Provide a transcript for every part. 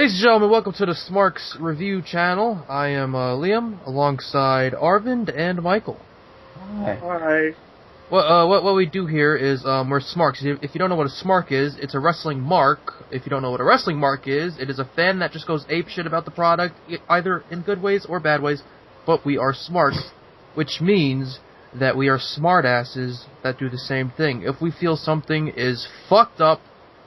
Ladies and gentlemen, welcome to the Smarks review channel. I am Liam, alongside Arvind and Michael. Hi. Hi. What we do here is we're Smarks. If you don't know what a Smark is, it's a wrestling mark. If you don't know what a wrestling mark is, it is a fan that just goes apeshit about the product, either in good ways or bad ways. But we are Smarks, which means that we are smartasses that do the same thing. If we feel something is fucked up,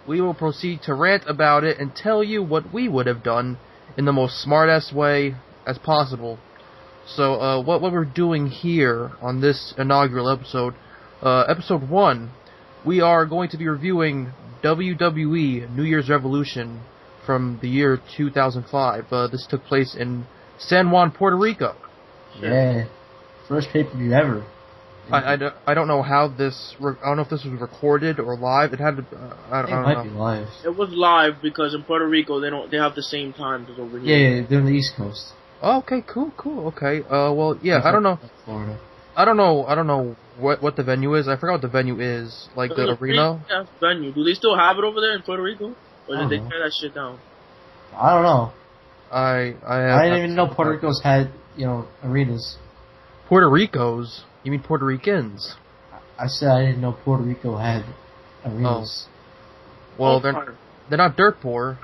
we will proceed to rant about it and tell you what we would have done in the most smartass way as possible. So, what we're doing here on this inaugural episode, episode 1, we are going to be reviewing WWE New Year's Revolution from the year 2005. This took place in San Juan, Puerto Rico. Yeah. First pay-per-view ever. I don't know how this. I don't know if this was recorded or live. It had to. I don't It might know. be live. It was live because in Puerto Rico they have the same time as over here. Yeah, they're on the East Coast. Oh, okay, cool. Okay. Well, yeah. I don't know. Florida. I don't know what the venue is. I forgot what the venue is. Like the arena. Venue. Do they still have it over there in Puerto Rico, or did they know. tear that shit down? I don't know. I didn't even know Puerto Rico's had arenas. Puerto Rico's. You mean Puerto Ricans? I said I didn't know Puerto Rico had arenas. Well, they're not dirt poor.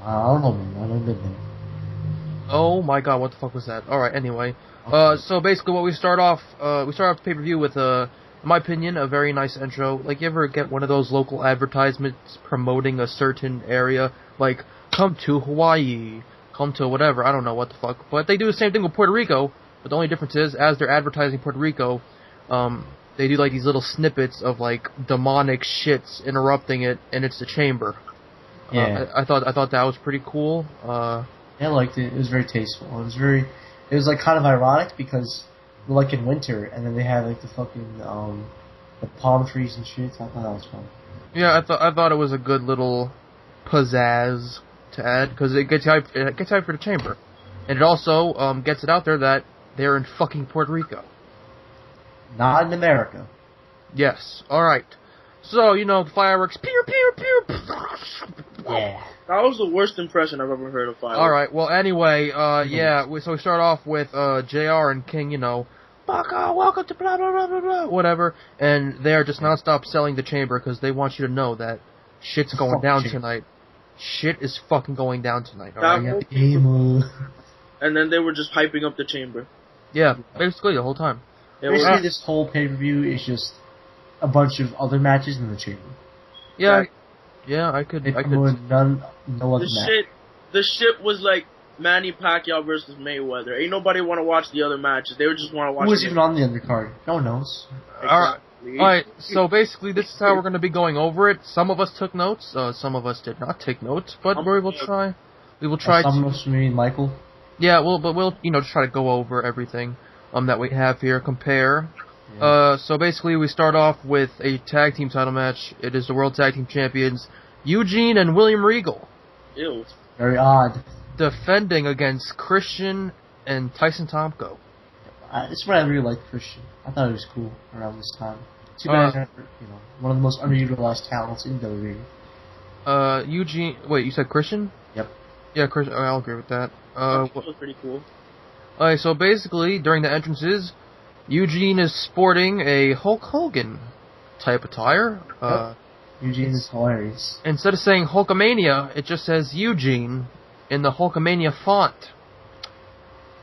I don't know, man. I don't live there. Oh my god, what the fuck was that? Alright, anyway. Okay. So basically what we start off the pay-per-view with, in my opinion, a very nice intro. Like, you ever get one of those local advertisements promoting a certain area? Like, come to Hawaii, come to whatever, I don't know what the fuck. But they do the same thing with Puerto Rico, but the only difference is, as they're advertising Puerto Rico, they do like these little snippets of like demonic shits interrupting it, and it's the chamber. Yeah. I thought that was pretty cool. Yeah, I liked it. It was very tasteful. It was like kind of ironic because we're like in winter, and then they had like the fucking the palm trees and shit. So I thought that was fun. Yeah, I thought it was a good little pizzazz to add because it gets hype for the chamber, and it also gets it out there that they're in fucking Puerto Rico. Not in America. Yes. All right. So the fireworks. Pew pew pew. Yeah. That was the worst impression I've ever heard of fireworks. All right. Well, anyway, yeah. So we start off with JR and King. Baka, welcome to blah blah blah blah blah, whatever, and they are just nonstop selling the chamber because they want you to know that shit's going down tonight. Shit is fucking going down tonight. All right. And then they were just hyping up the chamber. Yeah, basically the whole time. Basically, this whole pay-per-view is just a bunch of other matches in the chamber. Yeah, I could. No other match. The shit was like Manny Pacquiao versus Mayweather. Ain't nobody want to watch the other matches. They would just want to watch. Who was even on the undercard? No one knows. Exactly. Alright, so basically this is how we're going to be going over it. Some of us took notes, some of us did not take notes, but we will try. We will try Some of us, me and Michael. Yeah, we'll just try to go over everything that we have here, compare. Yeah. So basically we start off with a tag team title match. It is the World Tag Team Champions, Eugene and William Regal. Ew. Very odd. Defending against Christian and Tyson Tomko. It's what I really liked Christian. I thought it was cool around this time. Two guys are, one of the most underutilized talents in WWE. Eugene, wait, you said Christian? Yep. Yeah, Christian, I'll agree with that. That was pretty cool. Alright, so basically, during the entrances, Eugene is sporting a Hulk Hogan type attire. Yep. Eugene is hilarious. Instead of saying Hulkamania, it just says Eugene in the Hulkamania font.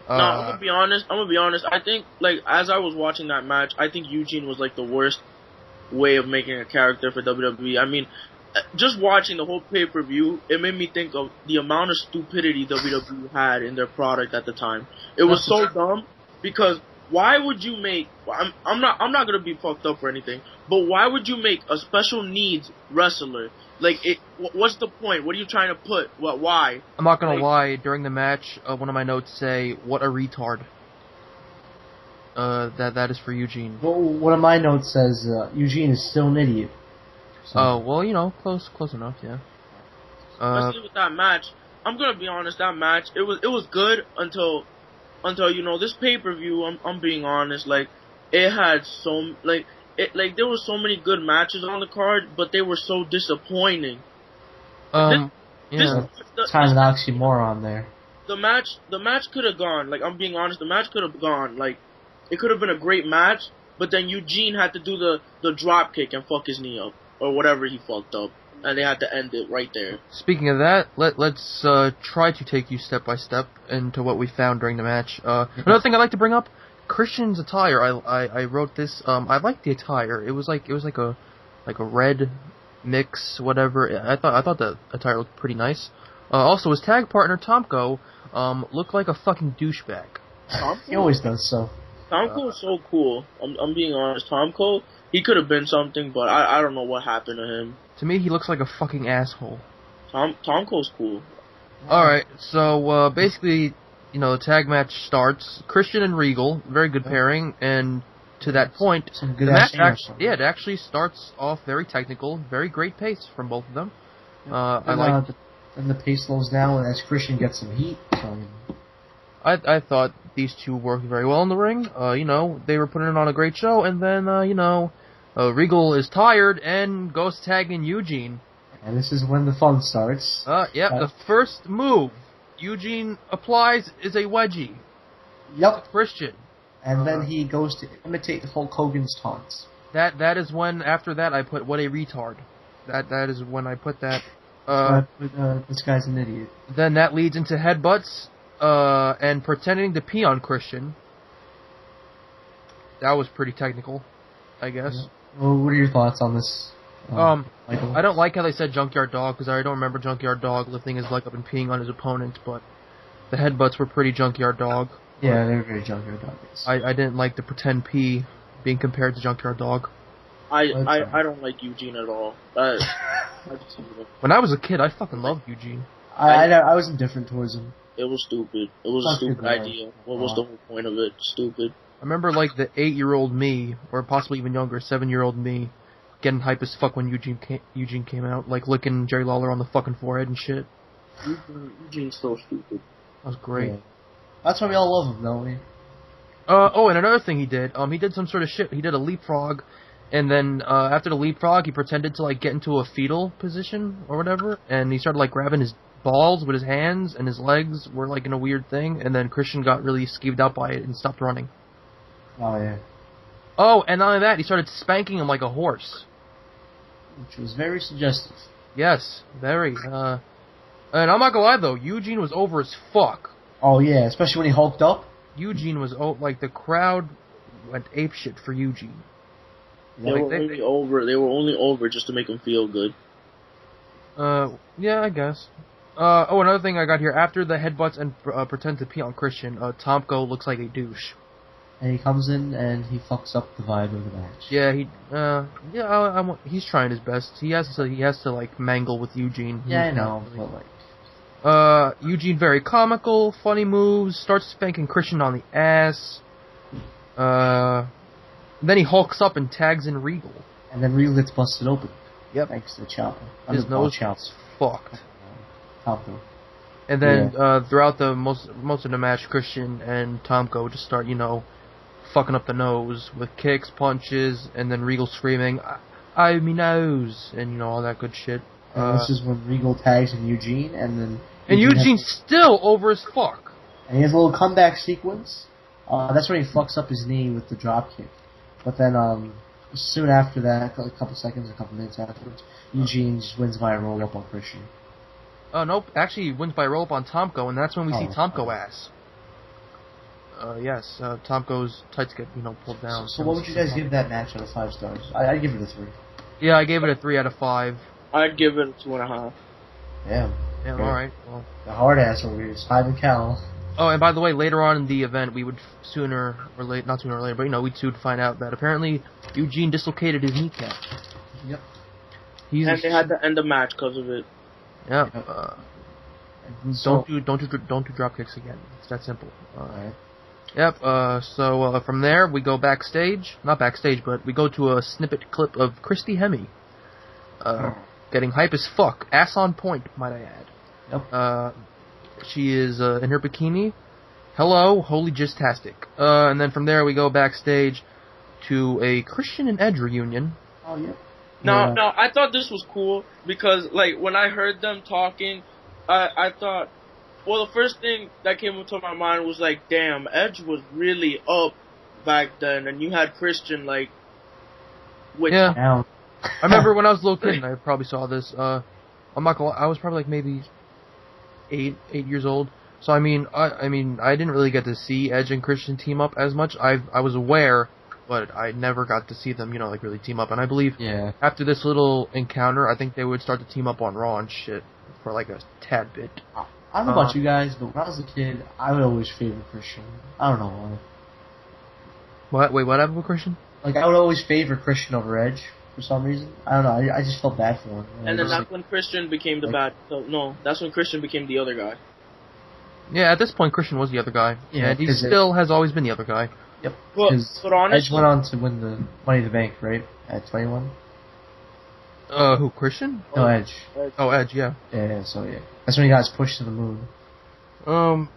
No, I'm gonna be honest. I think, like, as I was watching that match, I think Eugene was like the worst way of making a character for WWE. I mean, just watching the whole pay-per-view, it made me think of the amount of stupidity WWE had in their product at the time. It was so dumb because why would you make? I'm not gonna be fucked up or anything, but why would you make a special needs wrestler? Like, what's the point? What are you trying to put? Why? I'm not gonna lie. During the match, one of my notes say, "What a retard." That is for Eugene. Well, one of my notes says Eugene is still an idiot. So. Oh, well, close enough, yeah. Especially with that match, I'm gonna be honest. That match, it was good until this pay-per-view. I'm being honest. Like, it had there were so many good matches on the card, but they were so disappointing. Yeah. It's kind of an oxymoron there. The match could have gone. Like, I'm being honest, the match could have gone. Like, it could have been a great match, but then Eugene had to do the drop kick and fuck his knee up or whatever he fucked up, and they had to end it right there. Speaking of that, let's try to take you step by step into what we found during the match. Another thing I'd like to bring up, Christian's attire. I wrote this. I liked the attire. It was like a red mix, whatever. I thought the attire looked pretty nice. Also, his tag partner Tomko looked like a fucking douchebag. He always does so. Tomko is so cool. I'm being honest. Tomko, he could have been something, but I don't know what happened to him. To me, he looks like a fucking asshole. Tomko's cool. Alright, so basically, the tag match starts. Christian and Regal, very good pairing, and to that point, the match it actually starts off very technical, very great pace from both of them. And the pace slows down as Christian gets some heat. I thought these two worked very well in the ring. They were putting on a great show, and then, Regal is tired and goes tagging Eugene. And this is when the fun starts. The first move Eugene applies is a wedgie. Yep. Christian. And then he goes to imitate Hulk Hogan's taunts. That is when, after that, I put, what a retard. That is when I put that. This guy's an idiot. Then that leads into headbutts, and pretending to pee on Christian. That was pretty technical, I guess. Yeah. Well, what are your thoughts on this? Michael? I don't like how they said Junkyard Dog, because I don't remember Junkyard Dog lifting his leg up and peeing on his opponent, but the headbutts were pretty Junkyard Dog. Yeah, they were very Junkyard Dog. I didn't like the pretend pee being compared to Junkyard Dog. I don't like Eugene at all. When I was a kid, I fucking loved Eugene. I was indifferent towards him. It was stupid. It was a stupid idea. What was the whole point of it? Stupid. I remember, like, the 8-year-old me, or possibly even younger, 7-year-old me, getting hype as fuck when Eugene came out, like licking Jerry Lawler on the fucking forehead and shit. Eugene's so stupid. That was great. Yeah. That's why we all love him, don't we? And another thing he did some sort of shit. He did a leapfrog, and then after the leapfrog, he pretended to like get into a fetal position or whatever, and he started like grabbing his balls with his hands, and his legs were like in a weird thing, and then Christian got really skeeved out by it and stopped running. Oh, yeah. Oh, and not only that, he started spanking him like a horse. Which was very suggestive. Yes, very. And I'm not gonna lie though, Eugene was over as fuck. Oh yeah, especially when he hulked up. Eugene was like the crowd went apeshit for Eugene. They were only over just to make him feel good. Yeah, I guess. Another thing I got here, after the headbutts and pretend to pee on Christian, Tomko looks like a douche. And he comes in and he fucks up the vibe of the match. Yeah, he's trying his best. He has to like mangle with Eugene. Yeah, I know, but like. Eugene very comical, funny moves, starts spanking Christian on the ass. Then he hulks up and tags in Regal. And then Regal gets busted open. Yep. Thanks to the chopper. His nose is fucked. Tomko. And then throughout the most of the match, Christian and Tomko just start, fucking up the nose with kicks, punches, and then Regal screaming, "I me nose," and all that good shit. And this is when Regal tags in Eugene, and then... Eugene's still over as fuck. And he has a little comeback sequence. That's when he fucks up his knee with the drop kick. But then, soon after that, a couple minutes afterwards, Eugene just wins by a roll-up on Christian. Nope. Actually, he wins by a roll-up on Tomko, and that's when we see Tomko ass. Yes, Tomko's tights get, pulled down. So what would you guys give that match out of 5 stars? I'd give it a 3. Yeah, I gave it a 3 out of 5. I'd give it a 2.5. Yeah. Yeah, alright. Well, the hard ass over here is Simon Cowell. Oh, and by the way, later on in the event, we would not sooner or later, but we'd soon find out that apparently Eugene dislocated his kneecap. Yep. And they had to end the match because of it. Yeah. Don't do drop kicks again. It's that simple. Alright. Yep. So from there we go backstage. Not backstage, but we go to a snippet clip of Christy Hemme. Getting hype as fuck. Ass on point, might I add. Yep. She is in her bikini. Hello, holy jiztastic. And then from there we go backstage to a Christian and Edge reunion. Oh, yeah. No, I thought this was cool because, like, when I heard them talking, I thought, well, the first thing that came into my mind was like, damn, Edge was really up back then, and you had Christian like, which yeah. I remember when I was a little kid, and I probably saw this. I'm not gonna lie, I was probably like maybe 8 years old. So I mean, I didn't really get to see Edge and Christian team up as much. I was aware, but I never got to see them, like really team up. And I believe after this little encounter, I think they would start to team up on Raw and shit for like a tad bit. I don't know about you guys, but when I was a kid, I would always favor Christian. I don't know why. What? Wait, what happened with Christian? Like, I would always favor Christian over Edge for some reason. I don't know. I just felt bad for him. And then that's when Christian became the bad. No, that's when Christian became the other guy. Yeah, at this point, Christian was the other guy. Yeah, and he still has always been the other guy. Yep. But honestly, Edge went on to win the Money in the Bank, right? At 21. Who, Christian? No, Edge. Oh, Edge, yeah. Yeah, so yeah. That's when he got his push to the moon. Well,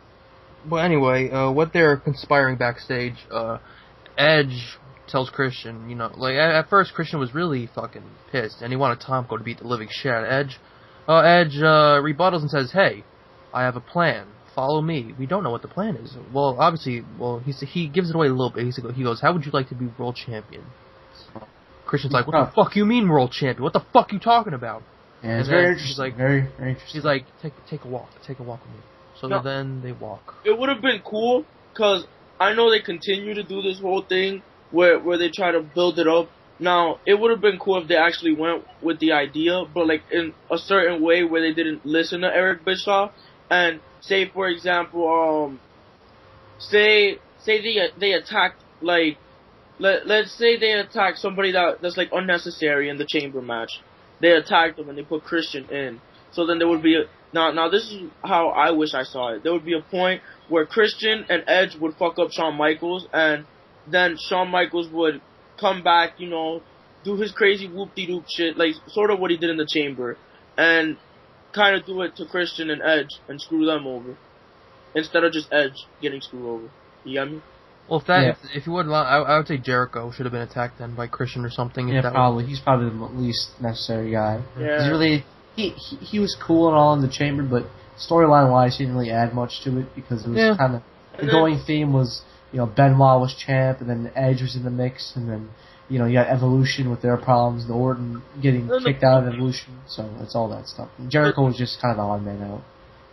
anyway, what they're conspiring backstage, Edge tells Christian, like, at first Christian was really fucking pissed, and he wanted Tomko to beat the living shit out of Edge. Edge, rebuttals and says, hey, I have a plan. Follow me. We don't know what the plan is. Well, obviously, he gives it away a little bit. He goes, how would you like to be world champion? Christian's like, what the fuck you mean world champion? What the fuck you talking about? Yeah, it's very interesting. Like, very, very interesting. He's like, take a walk with me. So then they walk. It would have been cool, because I know they continue to do this whole thing where they try to build it up. Now, it would have been cool if they actually went with the idea, but like in a certain way where they didn't listen to Eric Bischoff, and say, for example, say they attacked, like, let's say they attack somebody that's like unnecessary in the chamber match. They attacked them and they put Christian in. So then there would be now this is how I wish I saw it. There would be a point where Christian and Edge would fuck up Shawn Michaels, and then Shawn Michaels would come back, do his crazy whoop-de-doop shit, like sort of what he did in the chamber, and kind of do it to Christian and Edge and screw them over, instead of just Edge getting screwed over. You get me? Well, if you would, I would say Jericho should have been attacked then by Christian or something. Yeah, probably. He's probably the least necessary guy. Yeah. He was cool and all in the chamber, but storyline wise, he didn't really add much to it because it was kind of the going theme was Benoit was champ, and then Edge was in the mix, and then you got Evolution with their problems, the Orton getting kicked out of Evolution, so it's all that stuff. And Jericho was just kind of the odd man out.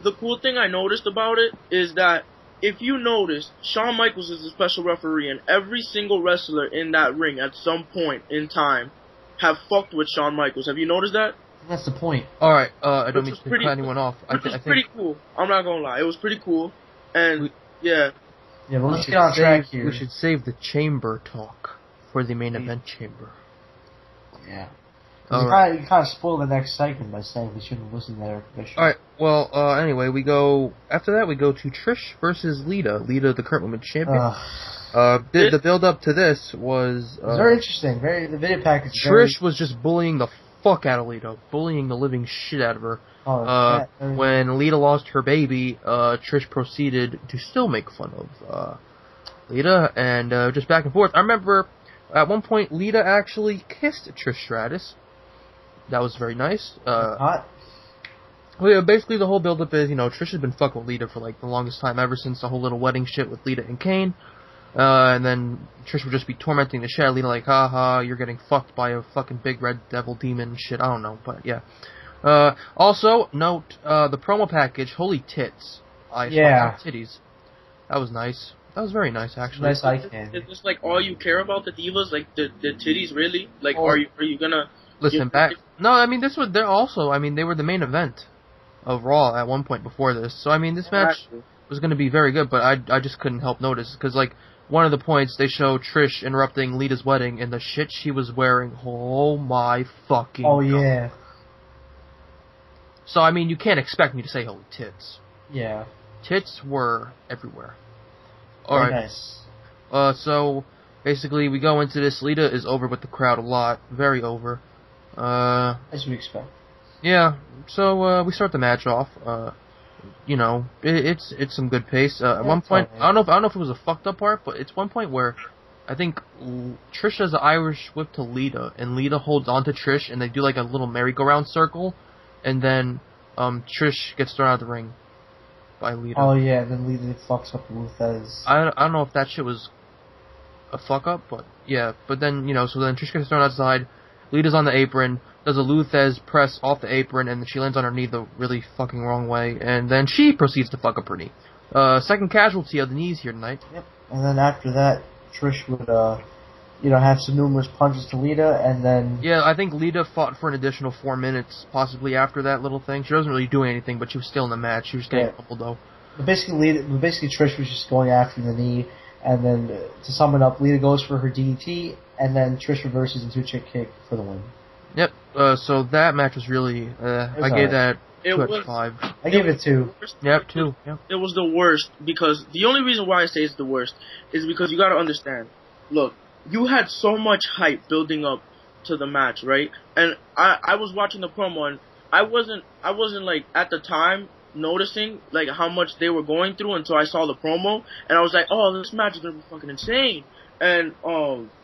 The cool thing I noticed about it is that if you notice, Shawn Michaels is a special referee, and every single wrestler in that ring at some point in time have fucked with Shawn Michaels. Have you noticed that? That's the point. Alright, I don't mean to cut anyone off. I think pretty cool. I'm not gonna lie. It was pretty cool. And, yeah. Yeah, but let's get on track here. We should save the chamber talk for the main event chamber. Yeah. You kind of spoiled the next segment by saying we shouldn't listen to Eric Bischoff. Alright, well, anyway, after that we go to Trish versus Lita. Lita, the current women's champion. The build-up to this was... very interesting. The video package... Trish was just bullying the fuck out of Lita. Bullying the living shit out of her. When Lita lost her baby, Trish proceeded to still make fun of Lita, and just back and forth. I remember at one point Lita actually kissed Trish Stratus. That was very nice. Hot. Well, yeah, basically the whole build-up is, Trish has been fucking with Lita for like the longest time, ever since the whole little wedding shit with Lita and Kane. And then Trish would just be tormenting the shit out of Lita, like, haha, you're getting fucked by a fucking big red devil demon and shit. I don't know, but yeah. Also, note, the promo package, holy tits. Titties. That was nice. That was very nice, actually. Nice eye candy. Is this like all you care about, the divas? Like, the titties, really? Like, are you gonna... Listen, no, I mean, they were the main event of Raw at one point before this. So, I mean, this match was going to be very good, but I just couldn't help notice. Because, like, one of the points, they show Trish interrupting Lita's wedding, and the shit she was wearing, oh my fucking God. Yeah. So, I mean, you can't expect me to say holy tits. Yeah. Tits were everywhere. Alright. Nice. So, basically, we go into this. Lita is over with the crowd a lot. Very over. As we expect. Yeah, so we start the match off. It's some good pace. At one point, I don't know if it was a fucked up part, but it's one point where I think Trish does an Irish whip to Lita, and Lita holds on to Trish, and they do like a little merry-go-round circle, and then Trish gets thrown out of the ring by Lita. Oh yeah, then Lita fucks up Luthez. I don't know if that shit was a fuck up, but yeah. But then, so then Trish gets thrown outside. Lita's on the apron, does a Luthez press off the apron, and she lands on her knee the really fucking wrong way, and then she proceeds to fuck up her knee. Second casualty of the knees here tonight. Yep. And then after that, Trish would, have some numerous punches to Lita, and then... Yeah, I think Lita fought for an additional 4 minutes, possibly after that little thing. She wasn't really doing anything, but she was still in the match. She was getting humbled, though. But basically Trish was just going after the knee, and then, to sum it up, Lita goes for her DDT, and then Trish reverses into a chick kick for the win. Yep, so that match was really... I gave that 2 out of 5. I gave it 2. Yep, 2. Yep. It was the worst, because the only reason why I say it's the worst is because you gotta understand. Look, you had so much hype building up to the match, right? And I was watching the promo, and I wasn't like, at the time, noticing like how much they were going through until I saw the promo, and I was like, oh, this match is gonna be fucking insane. And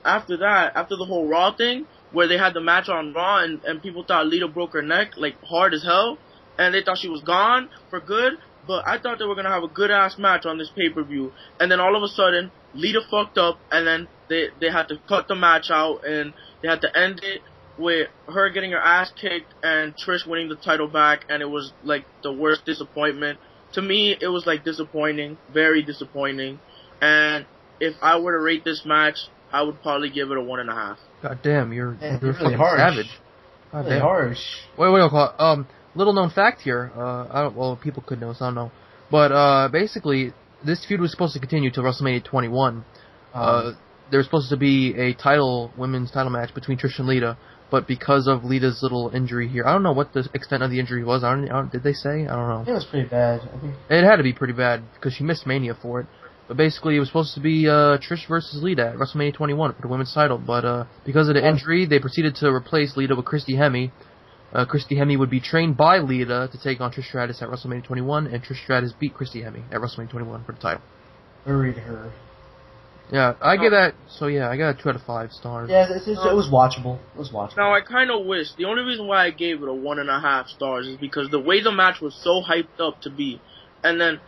after the whole Raw thing, where they had the match on Raw, and people thought Lita broke her neck like hard as hell, and they thought she was gone for good, but I thought they were gonna have a good ass match on this pay-per-view, and then all of a sudden Lita fucked up, and then they had to cut the match out, and they had to end it with her getting her ass kicked and Trish winning the title back, and it was like the worst disappointment. To me, it was like disappointing, very disappointing. And if I were to rate this match, I would probably give it a 1.5. God damn, you're really fucking harsh. savage. God Really damn. harsh. Wait, little known fact here. People could know, so I don't know. But basically, this feud was supposed to continue till WrestleMania 21. There was supposed to be a women's title match between Trish and Lita, but because of Lita's little injury here, I don't know what the extent of the injury was. Did they say? I don't know. It was pretty bad. I think It had to be pretty bad because she missed Mania for it. But basically, it was supposed to be Trish versus Lita at WrestleMania 21 for the women's title. But because of the injury, they proceeded to replace Lita with Christy Hemme. Christy Hemme would be trained by Lita to take on Trish Stratus at WrestleMania 21, and Trish Stratus beat Christy Hemme at WrestleMania 21 for the title. buried her. Yeah, I give that. So yeah, I got a 2 out of 5 stars. Yeah, it was watchable. It was watchable. Now I kind of wish the only reason why I gave it a 1.5 stars is because the way the match was so hyped up to be, and then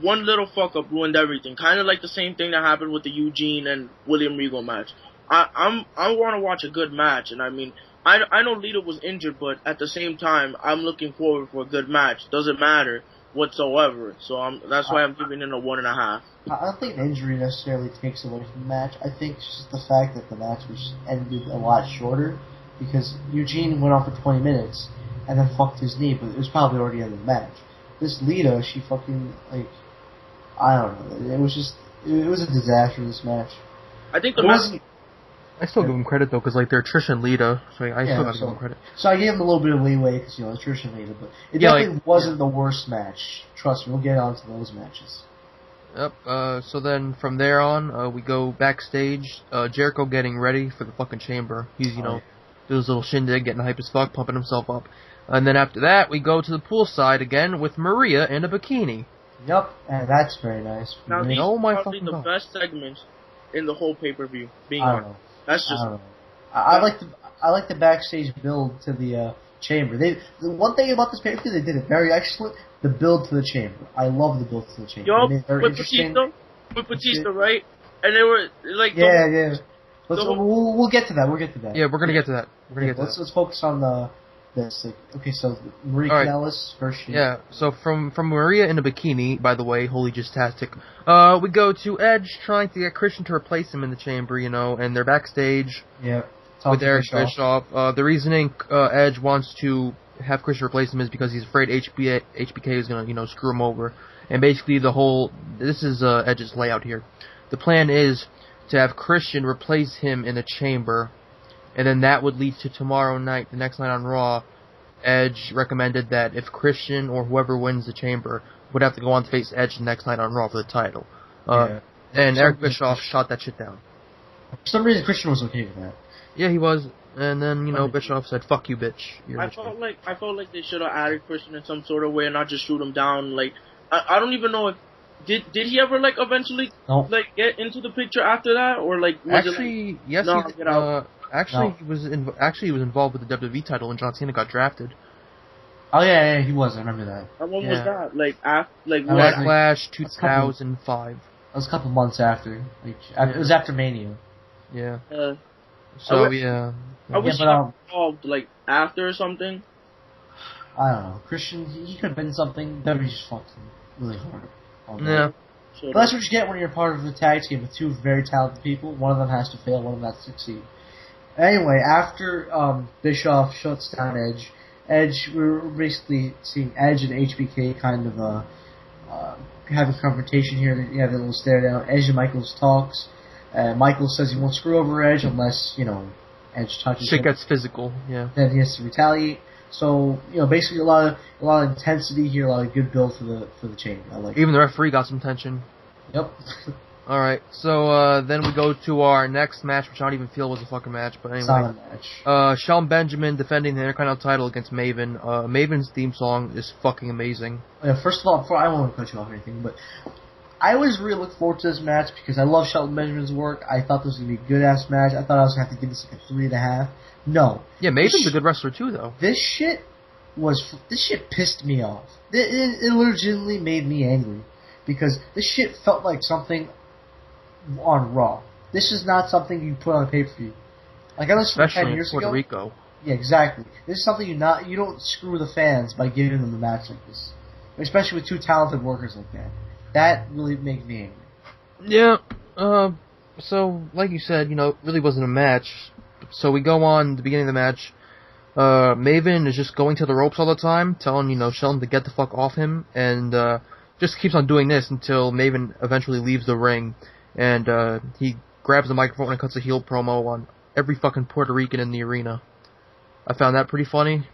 one little fuck up ruined everything. Kind of like the same thing that happened with the Eugene and William Regal match. I want to watch a good match, and I mean, I know Lita was injured, but at the same time, I'm looking forward for a good match. Doesn't matter whatsoever. So that's why I'm giving it a 1.5. I don't think an injury necessarily takes away from the match. I think it's just the fact that the match was ended a lot shorter because Eugene went on for 20 minutes and then fucked his knee, but it was probably already in the match. This Lita, she fucking, like, I don't know. It was a disaster, this match. I think the match... I still give them credit, though, because, like, they're Trish and Lita, so I still gotta give them credit. So I gave them a little bit of leeway, because, it's Trish and Lita, but it definitely wasn't the worst match. Trust me, we'll get on to those matches. Yep, so then from there on, we go backstage, Jericho getting ready for the fucking chamber. He's, doing his little shindig, getting hype as fuck, pumping himself up. And then after that, we go to the poolside again with Maria in a bikini. Yep, and that's very nice. Now, these are probably the best segments in the whole pay-per-view, being honest. That's just... I like the backstage build to the chamber. The one thing about this pay-per-view, they did it very excellent. The build to the chamber. I love the build to the chamber. With Batista, right? And they were like... Yeah. We'll get to that. Yeah, we're gonna get to that. Let's focus on this. Okay, so Maria Kanellis first. Yeah, so from Maria in a bikini, by the way, holy just-tastic, we go to Edge trying to get Christian to replace him in the chamber, and they're backstage with Eric Bischoff. The reasoning Edge wants to have Christian replace him is because he's afraid HBK is going to, screw him over. And basically this is Edge's layout here. The plan is to have Christian replace him in a chamber, and then that would lead to tomorrow night, the next night on Raw. Edge recommended that if Christian or whoever wins the chamber would have to go on to face Edge the next night on Raw for the title. And Eric Bischoff shot that shit down. For some reason, Christian was okay with that. Yeah, he was. And then, Bischoff said, "Fuck you, bitch." I felt like they should have added Christian in some sort of way and not just shoot him down. Like, I don't even know if did he ever eventually get into the picture after that, or was actually, it like, yes, he was involved with the WWE title when John Cena got drafted. Oh yeah, he was. I remember that. And when Yeah. was that? Like after, like That what? was Backlash 2005. That was a couple months after. Like, Yeah. it was after Mania. Yeah. I So wish- yeah. I wish but, he got involved like after or something. I don't know. Christian, he could have been something. WWE just fucked him really hard. Yeah. So But that's what you get when you're part of a tag team with two very talented people. One of them has to fail, one of them has to succeed. Anyway, after Bischoff shuts down Edge, we were basically seeing Edge and HBK kind of have a confrontation here. They have a little stare down. Edge and Michaels talks. Michaels says he won't screw over Edge unless, Edge touches Shit him. gets physical. Yeah. Then he has to retaliate. So, basically a lot of intensity here, a lot of good build for the chain. I like Even the referee got some tension. Yep. All right. So then we go to our next match, which I don't even feel was a fucking match, but anyway. Solid match. Shelton Benjamin defending the Intercontinental title against Maven. Maven's theme song is fucking amazing. Yeah, first of all, I won't cut you off or anything, but I always really look forward to this match because I love Shelton Benjamin's work. I thought this was going to be a good-ass match. I thought I was going to have to give this like a 3.5. No. Yeah, Maven's a good wrestler too, though. This shit pissed me off. It legitimately made me angry because this shit felt like something on Raw. This is not something you put on a pay-per-view. Like I listened to Especially 10 in years Puerto ago. Rico. Yeah, exactly. This is something you don't screw the fans by giving them a match like this, especially with two talented workers like that. That really makes me angry. Yeah. So, like you said, it really wasn't a match. So we go on the beginning of the match. Maven is just going to the ropes all the time, telling, Shelton to get the fuck off him, and just keeps on doing this until Maven eventually leaves the ring, and he grabs the microphone and cuts a heel promo on every fucking Puerto Rican in the arena. I found that pretty funny.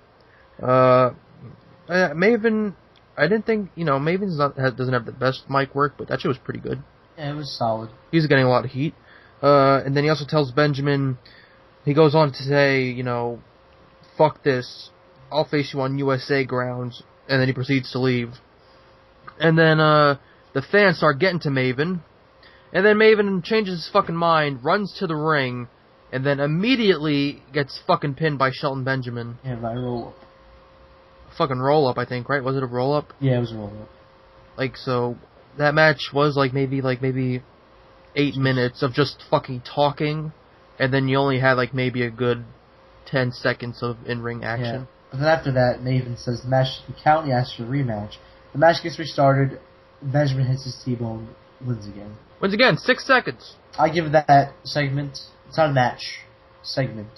Maven, I didn't think, Maven doesn't have the best mic work, but that shit was pretty good. Yeah, it was solid. He was getting a lot of heat. And then he also tells Benjamin, he goes on to say, fuck this, I'll face you on USA grounds, and then he proceeds to leave. And then the fans start getting to Maven, and then Maven changes his fucking mind, runs to the ring, and then immediately gets fucking pinned by Shelton Benjamin. Yeah, by roll-up. Fucking roll-up, I think, right? Was it a roll-up? Yeah, it was a roll-up. So that match was maybe 8 minutes of just fucking talking, and then you only had maybe a good 10 seconds of in-ring action. Yeah. And then after that, Maven says the match should count, he asks for a rematch. The match gets restarted, Benjamin hits his T-bone, wins again. Wins again, 6 seconds. I give that segment, it's not a match, segment,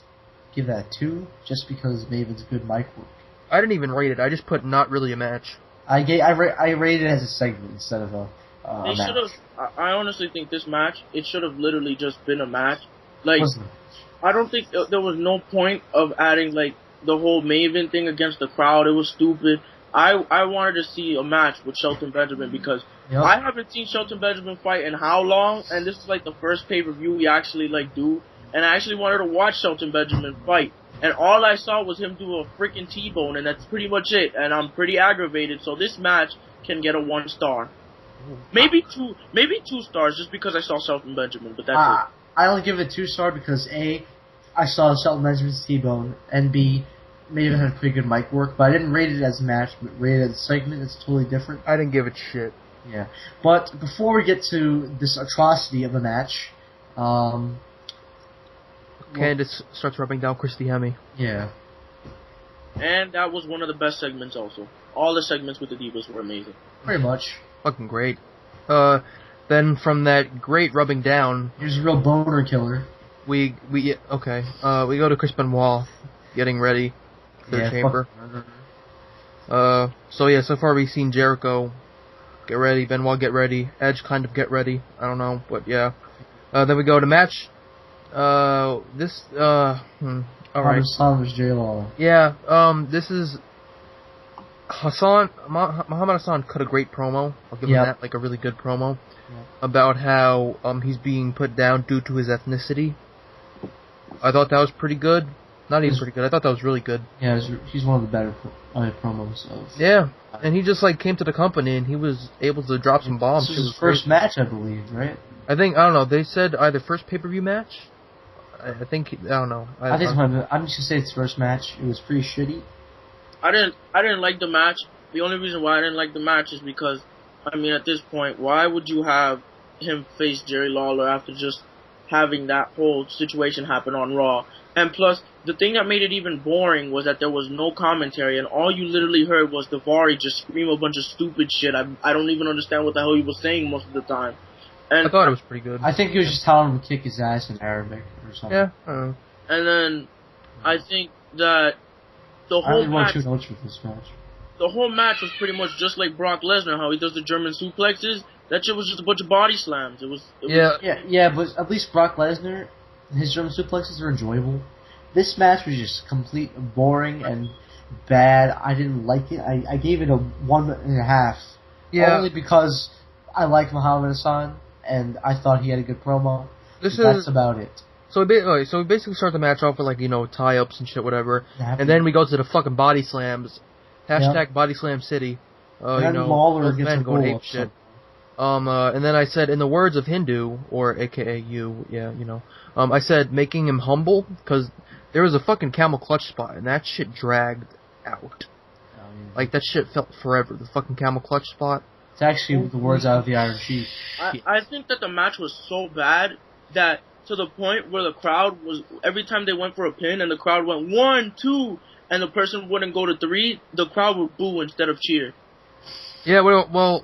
give that a 2, just because Maven's good mic work. I didn't even rate it, I just put not really a match. I rated it as a segment instead of a They match. should have. I honestly think this match, it should have literally just been a match. Like, I don't think there was no point of adding the whole Maven thing against the crowd. It was stupid. I wanted to see a match with Shelton Benjamin because I haven't seen Shelton Benjamin fight in how long, and this is the first pay-per-view we actually do, and I actually wanted to watch Shelton Benjamin fight. And all I saw was him do a freaking T-bone, and that's pretty much it. And I'm pretty aggravated, so this match can get a 1 star. Maybe 2 stars, just because I saw Shelton Benjamin, but that's it. I only give it 2 star because A, I saw Shelton Benjamin's T-bone, and B, Maven had pretty good mic work, but I didn't rate it as a match, but rated it as a segment. It's totally different. I didn't give it shit. Yeah. But before we get to this atrocity of a match, Candice starts rubbing down Christy Hemme. Yeah. And that was one of the best segments also. All the segments with the Divas were amazing. Pretty much. Fucking great. Then from that great rubbing down, Here's a real boner killer. we go to Chris Benoit getting ready for the chamber. So far we've seen Jericho get ready, Benoit get ready, Edge kind of get ready. I don't know, but yeah. Then we go to match. Alright. Hassan was J-Law. Yeah, this is Muhammad Hassan cut a great promo. I'll give him that, a really good promo about how he's being put down due to his ethnicity. I thought that was pretty good. Not even pretty good. I thought that was really good. Yeah, he's one of the better promos of. Yeah, and he just like came to the company and he was able to drop some bombs. This was his first match, I believe, right? I don't know. They said either first pay-per-view match. I don't know. I'm just gonna say it's first match. It was pretty shitty. I didn't like the match. The only reason why I didn't like the match is because, I mean, at this point, why would you have him face Jerry Lawler after just having that whole situation happen on Raw? And plus, the thing that made it even boring was that there was no commentary, and all you literally heard was Daivari just scream a bunch of stupid shit. I don't even understand what the hell he was saying most of the time. And I thought it was pretty good. I think he was just telling him to kick his ass in Arabic or something. Yeah, I don't know. And then I think that the I whole only wrote match, 2 notes for this match. the whole match was pretty much just like Brock Lesnar, how he does the German suplexes. That shit was just a bunch of body slams. It was Yeah, but at least Brock Lesnar, his German suplexes are enjoyable. This match was just complete boring and bad. I didn't like it. I gave it a 1.5. Yeah. Only because I like Muhammad Hassan and I thought he had a good promo. That's about it. So we basically start the match off with, like, you know, tie-ups and shit, whatever. And then we go to the fucking body slams. Hashtag Body Slam City. And you then know, Lawler both gets men a going goal ape shit. And then I said, in the words of Hindu, or AKA you, yeah, you know, I said making him humble, because there was a fucking camel clutch spot, and that shit dragged out. Like, that shit felt forever, the fucking camel clutch spot. It's actually the words out of the Iron Sheik. I think that the match was so bad that to the point where the crowd was, every time they went for a pin and the crowd went 1, 2, and the person wouldn't go to 3, the crowd would boo instead of cheer. Yeah, well,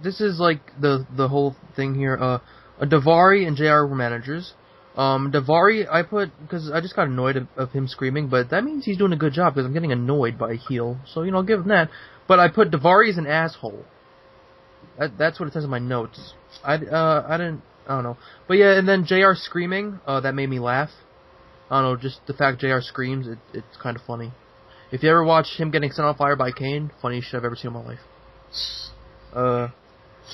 this is like the whole thing here. Daivari and JR were managers. Daivari, I put, because I just got annoyed of him screaming, but that means he's doing a good job, because I'm getting annoyed by a heel, so, you know, I'll give him that. But I put Daivari as an asshole. That's what it says in my notes. I don't know. But yeah, and then JR screaming, that made me laugh. I don't know, just the fact JR screams, it's kind of funny. If you ever watch him getting set on fire by Kane, funniest shit I've ever seen in my life.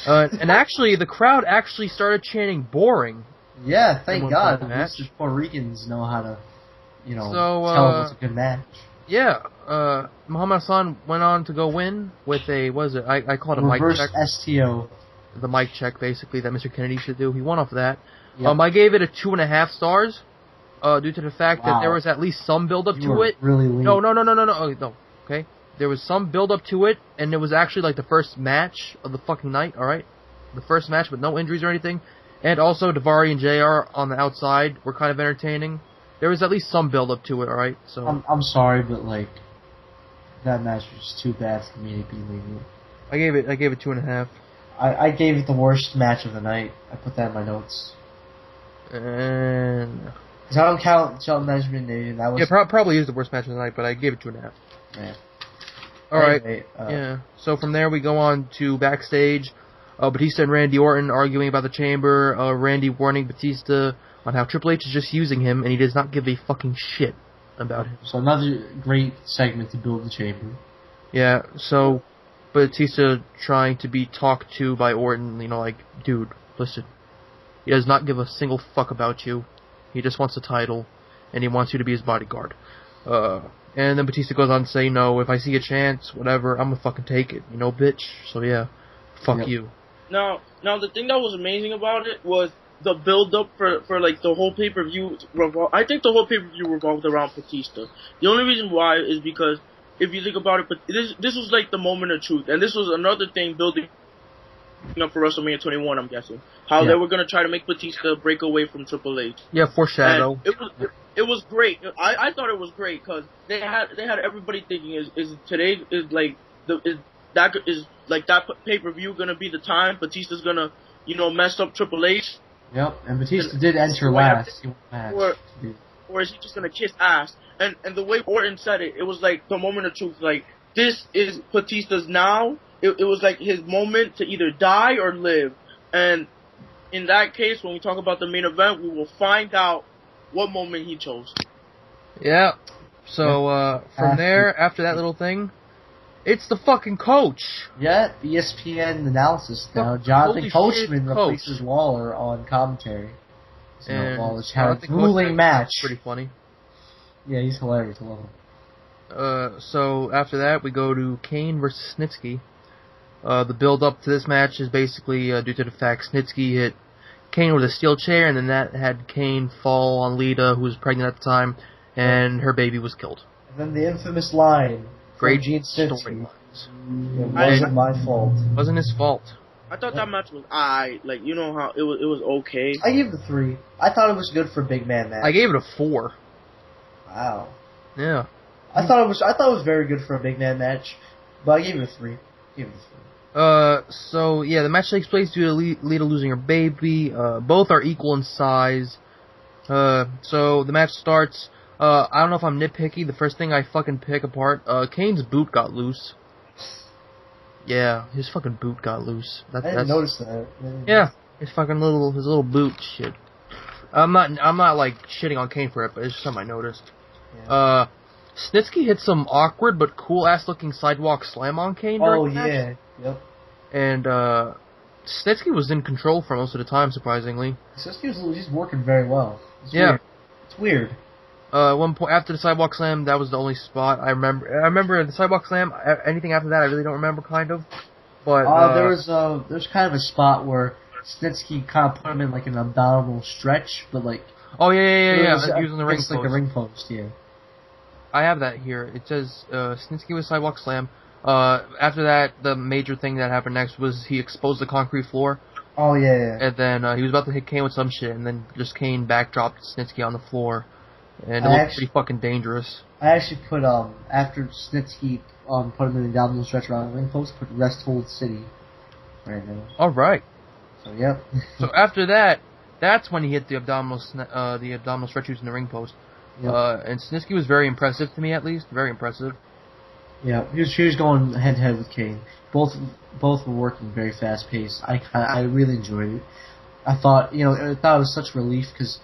And actually, the crowd actually started chanting boring. Yeah, thank God. The At least Puerto Ricans know how to, you know, tell what's a good match. Yeah, Muhammad Hassan went on to go win with a, what is it? I call it a mic check. Reverse STO. The mic check, basically, that Mr. Kennedy should do. He won off of that. Yep. I gave it a 2.5 stars, due to the fact that there was at least some build-up to it. Really lean. No. Oh, no. Okay? There was some build-up to it, and it was actually like the first match of the fucking night, alright? The first match with no injuries or anything. And also, Daivari and JR on the outside were kind of entertaining. There was at least some build-up to it, alright? So I'm sorry, but, like, that match was just too bad for me to be lenient. I gave it 2.5. I gave it the worst match of the night. I put that in my notes. And because I don't count Shelton Benjamin. That was probably is the worst match of the night, but I gave it 2.5. Yeah. Alright, anyway, yeah. So from there we go on to backstage. Batista and Randy Orton arguing about the chamber. Randy warning Batista on how Triple H is just using him, and he does not give a fucking shit about him. So another great segment to build the chamber. Yeah, so Batista trying to be talked to by Orton, you know, like, dude, listen. He does not give a single fuck about you. He just wants the title, and he wants you to be his bodyguard. And then Batista goes on to say, no, if I see a chance, whatever, I'm gonna fucking take it, you know, bitch. So yeah, fuck you. Now, the thing that was amazing about it was the build-up for like the whole pay-per-view. I think the whole pay-per-view revolved around Batista. The only reason why is because if you think about it, but this was like the moment of truth, and this was another thing building up for WrestleMania 21. I'm guessing how they were gonna try to make Batista break away from Triple H. Yeah, foreshadow. And it was great. I thought it was great because they had everybody thinking is today is like that pay-per-view gonna be the time Batista's gonna, you know, mess up Triple H. Yep, and Batista did enter last. Or is he just gonna kiss ass? And the way Orton said it, it was like the moment of truth. Like, this is Batista's now. It was like his moment to either die or live. And in that case, when we talk about the main event, we will find out what moment he chose. Yeah. So from there, after that little thing, it's the fucking coach. Yeah, ESPN analysis now. Jonathan Coachman replaces Lawler on commentary. So and Lawler's had a grueling match. Pretty funny. Yeah, he's hilarious. I love him. So after that, we go to Kane versus Snitsky. The build-up to this match is basically due to the fact Snitsky hit Kane with a steel chair, and then that had Kane fall on Lita, who was pregnant at the time, and her baby was killed. And then the infamous line. Great Gene storylines. It wasn't my fault. Wasn't his fault. I thought that match was like, you know how it was okay. I gave it a 3. I thought it was good for a big man match. I gave it a 4. Wow. Yeah. I thought it was very good for a big man match, but I gave it a 3. So yeah, the match takes place due to Lita losing her baby. Both are equal in size. So the match starts. I don't know if I'm nitpicky. The first thing I fucking pick apart, Kane's boot got loose. Yeah, his fucking boot got loose. I didn't notice that. Yeah, his little boot shit. I'm not like shitting on Kane for it, but it's just something I noticed. Yeah. Snitsky hit some awkward but cool ass looking sidewalk slam on Kane. Oh yeah, yep. And Snitsky was in control for most of the time, surprisingly. Snitsky was working very well. Weird. It's weird. At one point after the sidewalk slam, that was the only spot I remember. I remember the sidewalk slam. Anything after that, I really don't remember, kind of. But there was kind of a spot where Snitsky kind of put him in like an abdominal stretch, but like. Oh yeah. He was on the ring post. Like a ring post, yeah. I have that here. It says Snitsky with sidewalk slam. After that, the major thing that happened next was he exposed the concrete floor. Oh yeah. And then he was about to hit Kane with some shit, and then just Kane backdropped Snitsky on the floor. And it looked pretty fucking dangerous. I actually put, after Snitsky put him in the abdominal stretch around the ring post, put Rest Hold City right now. Alright. So, yep. So after that, that's when he hit the abdominal stretch using the ring post. Yep. And Snitsky was very impressive to me, at least. Very impressive. Yeah, he was going head-to-head with Kane. Both were working very fast-paced. I really enjoyed it. I thought it was such relief, because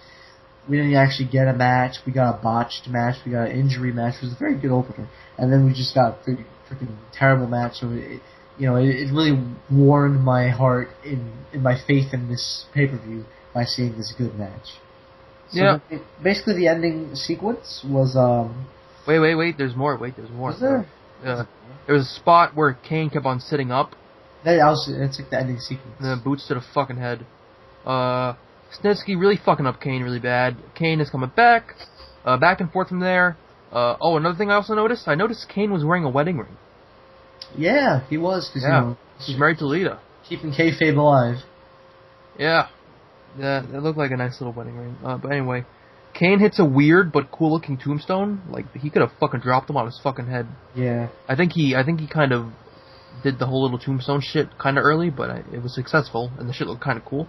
we didn't actually get a match. We got a botched match. We got an injury match. It was a very good opener. And then we just got a freaking terrible match. So it really warmed my heart in my faith in this pay-per-view by seeing this good match. So yeah. Basically, the ending sequence was Wait. There's more. Was there? There was a spot where Kane kept on sitting up. It's like the ending sequence. And then boots to the fucking head. Snitsky really fucking up Kane really bad. Kane is coming back and forth from there. Another thing I also noticed. I noticed Kane was wearing a wedding ring. Yeah, he was. Cause, he's married to Lita. Keeping kayfabe alive. Yeah. Yeah, it looked like a nice little wedding ring. But anyway, Kane hits a weird but cool looking tombstone. Like, he could have fucking dropped him on his fucking head. Yeah. I think he kind of did the whole little tombstone shit kind of early, but it was successful, and the shit looked kind of cool.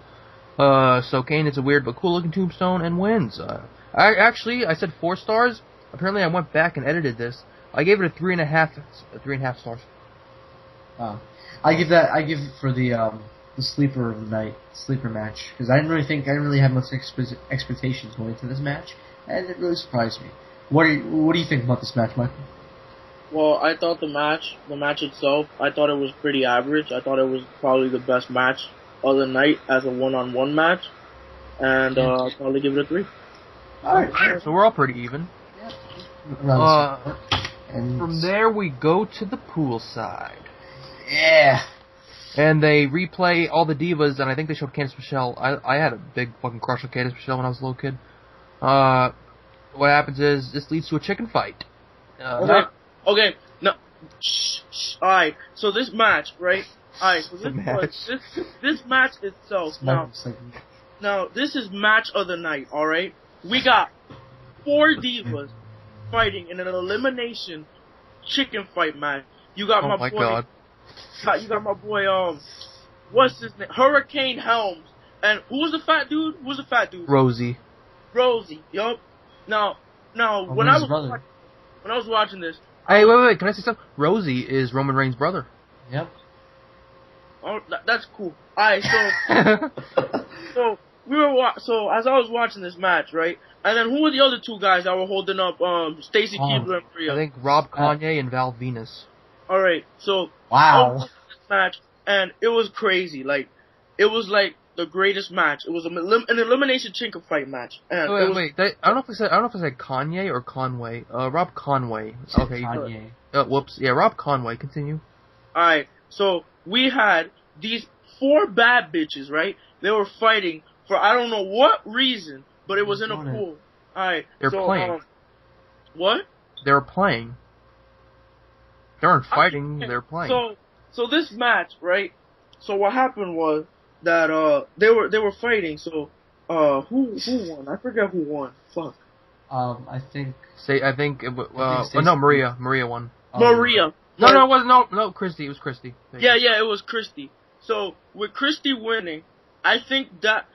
So Kane hits a weird but cool looking tombstone and wins. I said 4 stars. Apparently I went back and edited this. I gave it a 3.5 stars. I give it for the sleeper of the night, sleeper match, because I didn't really have much expectations going into this match, and it really surprised me. What do you think about this match, Michael? Well, I thought the match itself, I thought it was pretty average. I thought it was probably the best match of the night as a one-on-one match, and I'll probably give it a 3. Alright, so we're all pretty even. Yeah. And from there we go to the poolside. Yeah. And they replay all the divas, and I think they showed Candice Michelle. I had a big fucking crush on Candice Michelle when I was a little kid. What happens is, this leads to a chicken fight. Okay, no. Alright, so this match, right? Alright, so this match itself, now, this is match of the night, alright? We got 4 divas fighting in an elimination chicken fight match. You got my boy. God. You got my boy, what's his name? Hurricane Helms. And who was the fat dude? Rosie, yup. Now, when I was watching this. Hey, wait, can I say something? Rosie is Roman Reigns' brother. Yep. Oh, that's cool. Alright, so as I was watching this match, right? And then who were the other 2 guys that were holding up Stacy Keibler and Rhea? I think Rob Kanye and Val Venus. Alright, so wow. This match, and it was crazy. Like, it was like the greatest match. It was an elimination chicken fight match. And wait. I don't know if I said Kanye or Conway. Rob Conway. Okay. Kanye. Whoops. Yeah, Rob Conway. Continue. Alright, so we had these 4 bad bitches, right? They were fighting for I don't know what reason, but it was in a pool. Alright. They're playing. What? They were playing. They weren't fighting. They were playing. So this match, right? So what happened was that they were fighting. So who won? I forget who won. Fuck. I think. No, Maria won. Maria. No, it wasn't. No, Christy. It was Christy. Yeah, it was Christy. So with Christy winning, I think that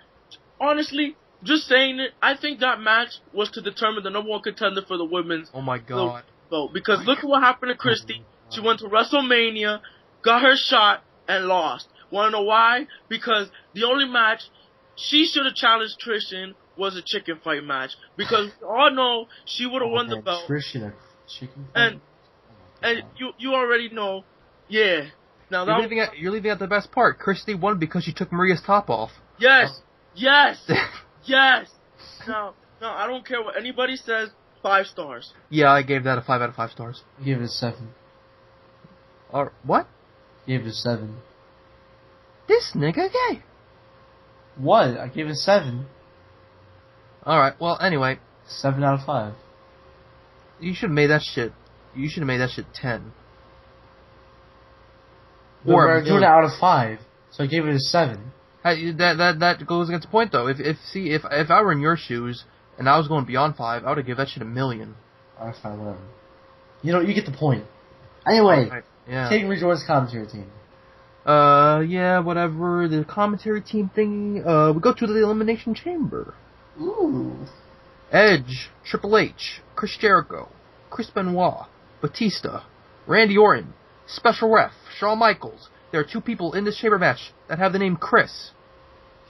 honestly, just saying it, I think that match was to determine the number one contender for the women's. Oh my god. Vote. Because look at what happened to Christy. She went to WrestleMania, got her shot, and lost. Wanna know why? Because the only match she should have challenged Trish in was a chicken fight match. Because we all know she would have won the belt. Trish in a chicken fight? And you already know, yeah. Now you're leaving out the best part. Christy won because she took Maria's top off. Yes. Now, I don't care what anybody says. 5 stars. Yeah, I gave that a 5 out of 5 stars. I gave it a 7. What? Gave it a 7. This nigga gay. What? I gave it a 7. Alright, well, anyway. 7 out of 5. You should have made that shit. You should have made that shit 10. Or doing it out of 5. So I gave it a 7. That goes against the point, though. If I were in your shoes and I was going beyond 5, I would have given that shit 1,000,000. Alright, fine, whatever. You get the point. Anyway, right, yeah. Taking Rejoice commentary team. Yeah, whatever. The commentary team thing. We go to the Elimination Chamber. Ooh. Edge, Triple H, Chris Jericho, Chris Benoit, Batista, Randy Orton, Special Ref, Shawn Michaels. There are 2 people in this chamber match that have the name Chris.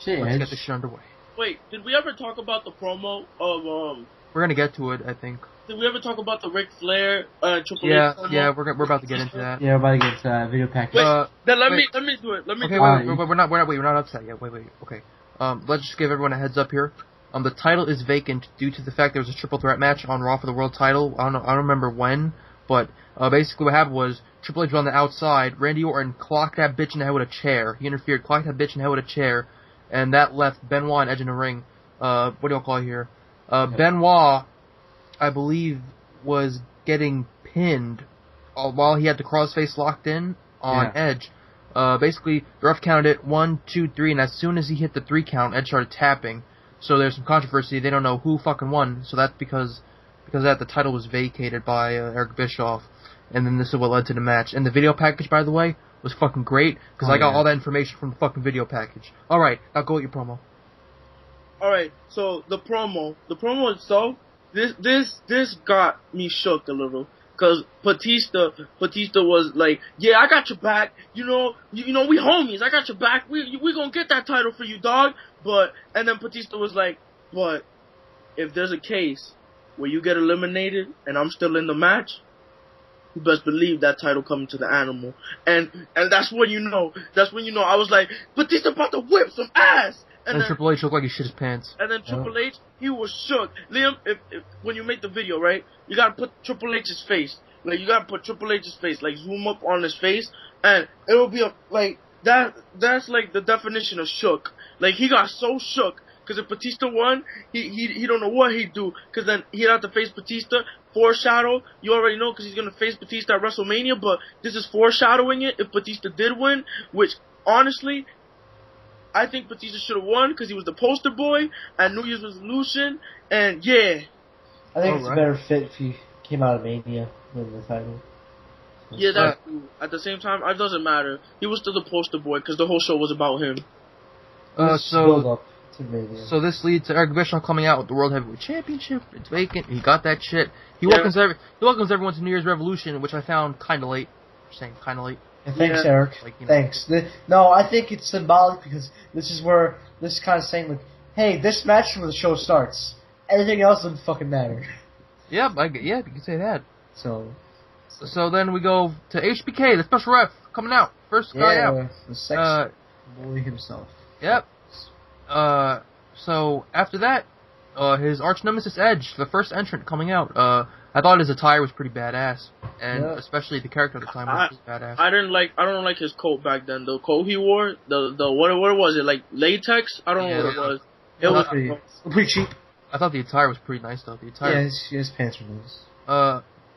Let's get this shit underway. Wait, did we ever talk about the promo of We're gonna get to it, I think. Did we ever talk about the Ric Flair Triple H promo? Yeah, we're about to get into that. Yeah, we're about to get into that video package. Wait, then let me do it. We're not upset yet. Wait. Okay. Let's just give everyone a heads up here. The title is vacant due to the fact there was a triple threat match on Raw for the world title. I don't remember when, but basically what happened was Triple H was on the outside. Randy Orton clocked that bitch in the head with a chair. He interfered, clocked that bitch in the head with a chair, and that left Benoit and Edge in the ring. What do you call it here? Benoit, I believe, was getting pinned while he had the crossface locked in on Edge. Basically, the ref counted it 1, 2, 3, and as soon as he hit the 3 count, Edge started tapping. So there's some controversy. They don't know who fucking won. So that's because of that the title was vacated by Eric Bischoff. And then this is what led to the match. And the video package, by the way, was fucking great because I got all that information from the fucking video package. All right, now go with your promo. All right, so the promo itself, this got me shook a little. Cause Batista was like, yeah, I got your back. You know, we homies. I got your back. We gonna get that title for you, dog. And then Batista was like, but if there's a case where you get eliminated and I'm still in the match, you best believe that title coming to the Animal. And that's when you know. I was like, Batista about to whip some ass. And then Triple H looked like he shit his pants. And then Triple H, he was shook. Liam, if when you make the video, right, you gotta put Triple H's face. Like, you gotta put Triple H's face. Like, zoom up on his face. And it'll be that's like the definition of shook. Like, he got so shook. Because if Batista won, he don't know what he'd do. Because then he'd have to face Batista. Foreshadow. You already know because he's going to face Batista at WrestleMania. But this is foreshadowing it if Batista did win. Which, honestly, I think Batista should have won because he was the poster boy at New Year's resolution, and yeah. I think it's a better fit if he came out of Mania winning the title. Yeah, that's true. At the same time, it doesn't matter. He was still the poster boy because the whole show was about him. So this leads to Eric Bischoff coming out with the World Heavyweight Championship. It's vacant. He got that shit. He welcomes everyone to New Year's Revolution, which I found kind of late. Just saying, kind of late. Thanks, Eric. Thanks. No, I think it's symbolic because this is kind of saying, like, hey, this match is where the show starts. Anything else doesn't fucking matter. Yeah, you can say that. So then we go to HBK, the special ref, coming out. First guy out. The sex boy himself. Yep. So after that, his arch nemesis Edge, the first entrant coming out. I thought his attire was pretty badass, and especially the character at the time was pretty badass. I don't like his coat back then. The coat he wore, the what was it, like latex? I don't know what it was. It was pretty cheap. I thought the attire was pretty nice though. The attire. Yeah, his pants were nice.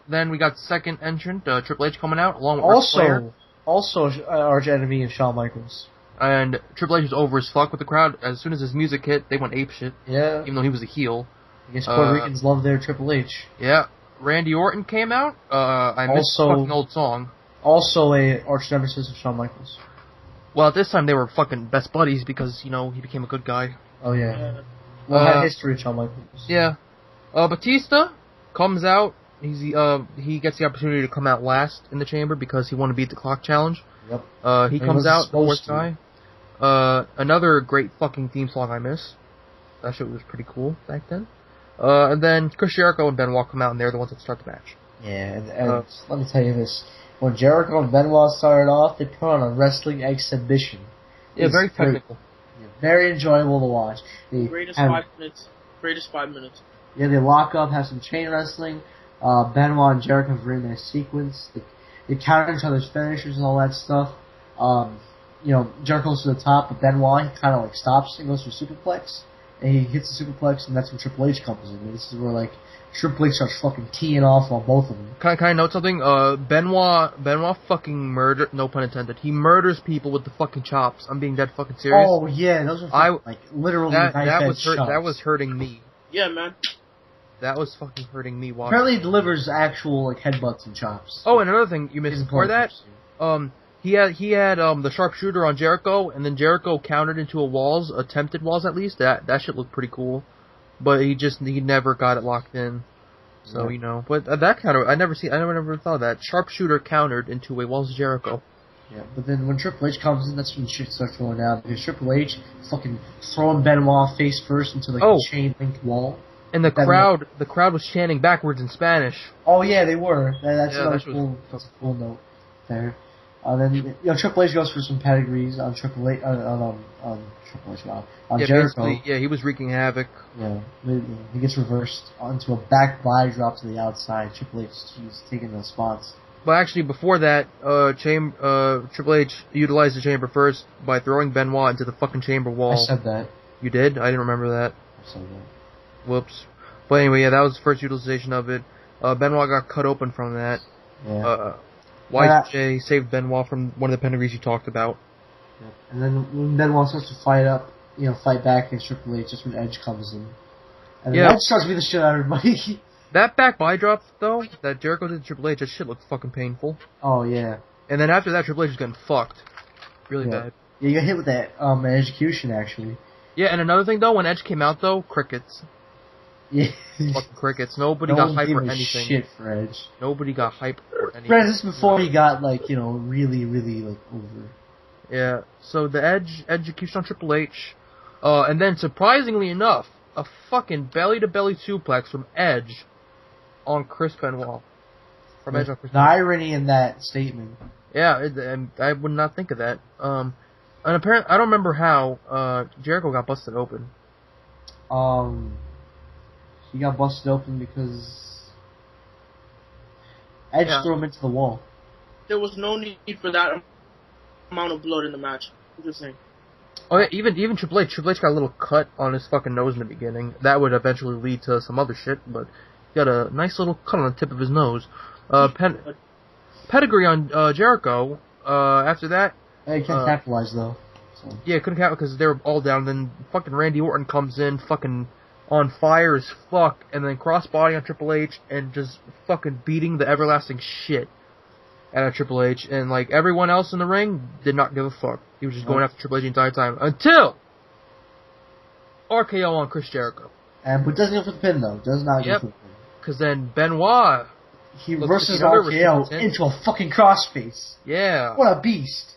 then we got second entrant, Triple H coming out, along with Ric Flair. Also, arch enemy of Shawn Michaels. And Triple H was over as fuck with the crowd. As soon as his music hit, they went apeshit. Yeah. Even though he was a heel. I guess Puerto Ricans love their Triple H. Yeah. Randy Orton came out. I missed the fucking old song. Also a arch nemesis of Shawn Michaels. Well, at this time they were fucking best buddies because, you know, he became a good guy. Oh, yeah. Well, had history with Shawn Michaels. Yeah. Batista comes out. He gets the opportunity to come out last in the chamber because he wanted to beat the clock challenge. Yep. He comes out, the worst guy. Another great fucking theme song I miss. That shit was pretty cool back then. And then Chris Jericho and Benoit come out, and they're the ones that start the match. Yeah, and let me tell you this. When Jericho and Benoit started off, they put on a wrestling exhibition. Yeah, very technical. Very enjoyable to watch. Greatest 5 minutes. Greatest 5 minutes. Yeah, they lock up, have some chain wrestling. Benoit and Jericho have a very nice sequence. They counter each other's finishers and all that stuff. You know, Jericho's to the top, but Benoit kind of like stops and goes for a superplex. And he hits the superplex, and that's when Triple H comes in. And this is where, like, Triple H starts fucking teeing off on both of them. Can I note something? Benoit fucking murdered, no pun intended, he murders people with the fucking chops. I'm being dead fucking serious. Oh, yeah, those are like, literally that was hurting me. Yeah, man. That was fucking hurting me. Watching. Apparently he delivers actual, like, headbutts and chops. Oh, and another thing you missed before that, he had the sharpshooter on Jericho, and then Jericho countered into attempted walls at least. That shit looked pretty cool, but he never got it locked in. So you know, but that counter I never thought of that. Sharpshooter countered into a walls of Jericho. Yeah, but then when Triple H comes in, that's when shit starts going down because Triple H fucking throwing Benoit face first into like a chain linked wall. And the crowd was chanting backwards in Spanish. Oh yeah, they were. That's a cool note there. Then you know Triple H goes for some pedigrees on Triple H on Jericho. Yeah, he was wreaking havoc. Yeah, he gets reversed onto a back body drop to the outside. Triple H is taking the spots. But actually, before that, Triple H utilized the chamber first by throwing Benoit into the fucking chamber wall. I said that. You did? I didn't remember that. I said that. Whoops. But anyway, yeah, that was the first utilization of it. Benoit got cut open from that. Yeah. YJ saved Benoit from one of the pedigrees you talked about. Yep. And then when Benoit starts to fight back against Triple H, just when Edge comes in. And then Edge starts to beat the shit out of everybody. That back body drop, though, that Jericho did to Triple H, that shit looked fucking painful. Oh, yeah. And then after that, Triple H was getting fucked. Really bad. Yeah, you got hit with that execution, actually. Yeah, and another thing, though, when Edge came out, though, crickets. Yeah. Fucking crickets. Nobody got hype for anything. Shit for Edge. Nobody got hype for anything. Right, this is before he got, really, really, over. Yeah, so the execution on Triple H, and then, surprisingly enough, a fucking belly-to-belly suplex from Edge on Chris Benoit. From Edge on Chris Benoit. The irony in that statement. Yeah, I would not think of that. And apparently, I don't remember how, Jericho got busted open. He got busted open because Edge threw him into the wall. There was no need for that amount of blood in the match. I'm just saying. Oh yeah, even Triple H. Triple H got a little cut on his fucking nose in the beginning. That would eventually lead to some other shit, but he got a nice little cut on the tip of his nose. Pedigree on Jericho. After that, he couldn't capitalize though. So. Yeah, couldn't capitalize because they were all down. Then fucking Randy Orton comes in, fucking on fire as fuck, and then crossbody on Triple H and just fucking beating the everlasting shit out of Triple H. And like everyone else in the ring did not give a fuck. He was just going after Triple H the entire time until RKO on Chris Jericho. But doesn't go for the pin though. Does not go for the pin. Because then Benoit he reverses RKO into a fucking crossface. Yeah. What a beast.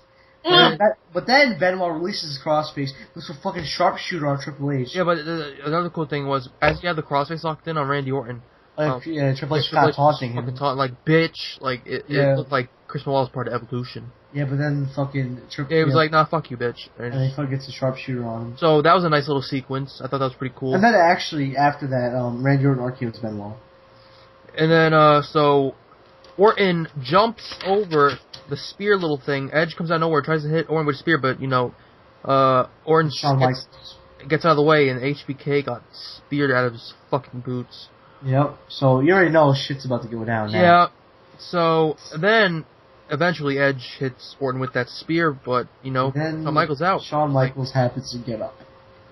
But then Benoit releases his crossface, looks for fucking sharpshooter on Triple H. Yeah, but another cool thing was, as he had the crossface locked in on Randy Orton, Triple H kept taunting him. Like, bitch, like, it looked like Chris Benoit was part of Evolution. Yeah, but then fucking Triple H was like, nah, fuck you, bitch. And he fucking gets a sharpshooter on him. So that was a nice little sequence. I thought that was pretty cool. And then actually, after that, Randy Orton RKO's Benoit. And then, so, Orton jumps over the spear little thing. Edge comes out of nowhere, tries to hit Orton with a spear, but, Orton gets out of the way, and HBK got speared out of his fucking boots. Yep. So you already know shit's about to go down now. Yeah. So then, eventually, Edge hits Orton with that spear, but Shawn Michaels out. Shawn Michaels happens to get up.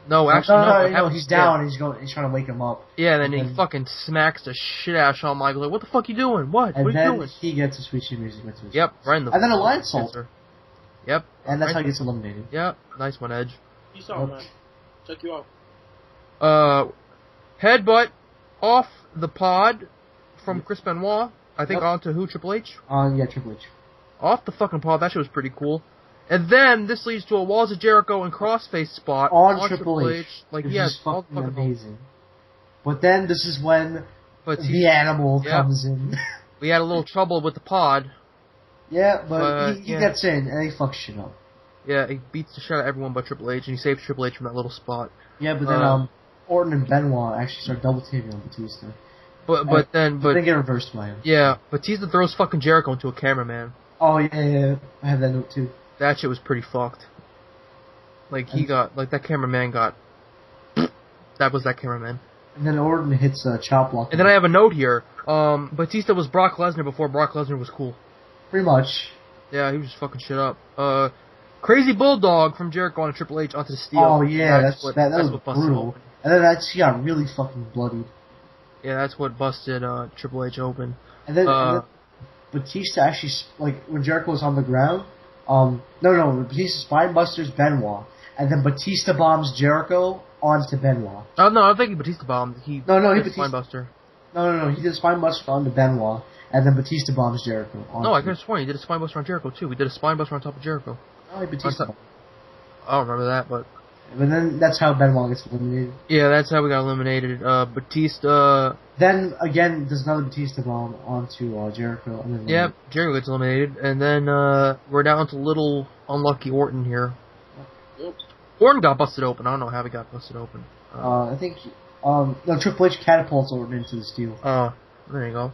No, actually, no. He's down. He's trying to wake him up. Yeah, and then he fucking smacks the shit out of Shawn Michaels. Like, what the fuck you doing? What? And what are you doing? He gets a sweet music with his. Yep, right in the. And then a lion salt. Yep. And that's how he gets eliminated. Yep, nice one, Edge. Peace out, man. Check you out. Headbutt off the pod from Chris Benoit. I think onto who? Triple H? Yeah, Triple H. Off the fucking pod. That shit was pretty cool. And then this leads to a Walls of Jericho and crossface spot on Triple H. Like, which yeah, is fucking amazing. But then this is when the animal comes in. We had a little trouble with the pod. Yeah, but he gets in and he fucks shit up. Yeah, he beats the shit out of everyone but Triple H, and he saves Triple H from that little spot. Yeah, but then Orton and Benoit actually start double teaming on Batista. But then get reversed by him. Yeah, Batista throws fucking Jericho into a cameraman. Oh yeah, I have that note too. That shit was pretty fucked. Like that cameraman got. That was that cameraman. And then Orton hits a chop block. And then I have a note here. Batista was Brock Lesnar before Brock Lesnar was cool. Pretty much. Yeah, he was just fucking shit up. Crazy Bulldog from Jericho on Triple H onto the steel. Oh yeah, that was what busted brutal. open. And then she got really fucking bloodied. Yeah, that's what busted Triple H open. And then Batista actually, like, when Jericho was on the ground, Batista spine busters Benoit, and then Batista bombs Jericho onto Benoit. Oh no, I think Batista bombed. He did a spine buster. No, he did a spine buster onto Benoit, and then Batista bombs Jericho. No, I could have sworn he did a spine buster on Jericho too. We did a spine buster on top of Jericho. Oh, Batista. I don't remember that, but then that's how Benoit gets eliminated. Yeah, that's how we got eliminated. Batista. Then again, there's another Batista bomb onto Jericho. And then Jericho gets eliminated, and then we're down to little unlucky Orton here. Yep. Orton got busted open. I don't know how he got busted open. I think Triple H catapults Orton into the steel. Oh, there you go.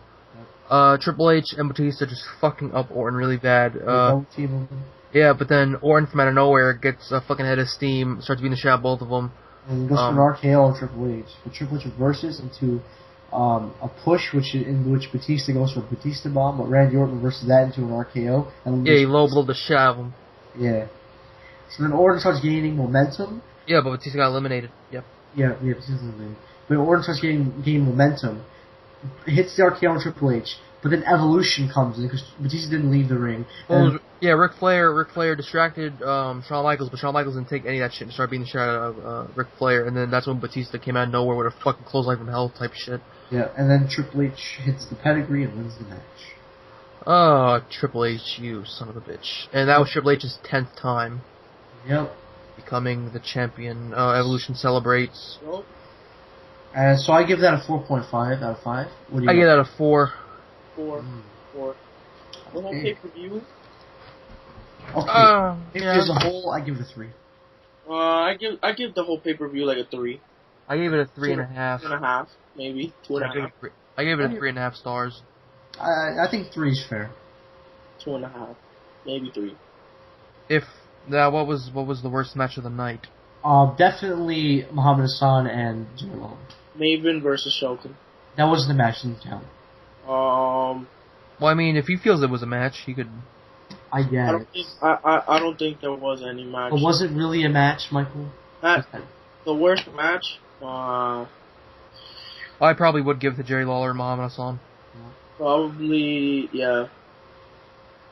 Triple H and Batista just fucking up Orton really bad. Yeah, but then Orton from out of nowhere gets a fucking head of steam, starts beating the shit out of both of them. And goes for an RKO on Triple H. But Triple H reverses into a push, in which Batista goes for a Batista bomb, but Randy Orton reverses that into an RKO. And he low-blowed the shit out of him. Yeah. So then Orton starts gaining momentum. Yeah, but Batista got eliminated. Yep. Yeah, Batista's eliminated. But Orton starts gaining momentum. Hits the RKO on Triple H. But then Evolution comes in because Batista didn't leave the ring. Ric Flair distracted Shawn Michaels, but Shawn Michaels didn't take any of that shit and started beating the shit out of Ric Flair. And then that's when Batista came out of nowhere with a fucking clothesline from hell type shit. Yeah, and then Triple H hits the pedigree and wins the match. Oh, Triple H, you son of a bitch. And that was Triple H's 10th time. Yep. Becoming the champion. Evolution celebrates. So I give that a 4.5 out of 5. What do you give that a 4. 4. The whole pay-per-view? If there's a whole, I give it a 3. I give the whole pay-per-view like a 3. I gave it a 3.5. 3.5, maybe 2.5. I gave it a 3.5 stars. I think 3 is fair. 2.5, maybe 3. What was the worst match of the night? Definitely Muhammad Hassan and Jerry Lawler. Maven versus Shelton. That wasn't a match in the town. Well, I mean, if he feels it was a match, he could. I guess. I don't think there was any match. But was it really a match, Michael? The worst match? I probably would give to Jerry Lawler and Muhammad Hassan. Probably, yeah.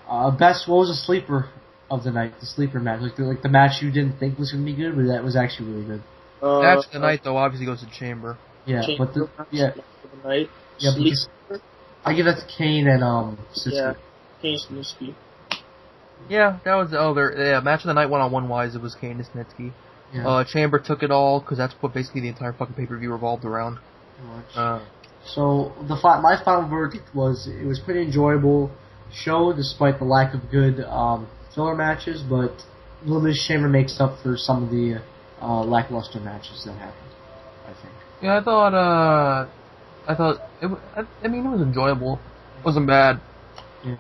What was the sleeper of the night? The sleeper match, like the match you didn't think was going to be good, but that was actually really good. Match of the night, though, obviously goes to Chamber. Yeah, Chamber but the night. I give that to Kane and Snitsky. Yeah, Kane Snitsky. Yeah, that was the other. Match of the night one-on-one wise, it was Kane and Snitsky. Yeah. Chamber took it all because that's what basically the entire fucking pay-per-view revolved around. So my final verdict was it was pretty enjoyable show despite the lack of good filler matches, but Elimination Chamber makes up for some of the lackluster matches that happened, I think. Yeah, I thought it was enjoyable. It wasn't bad. Yeah.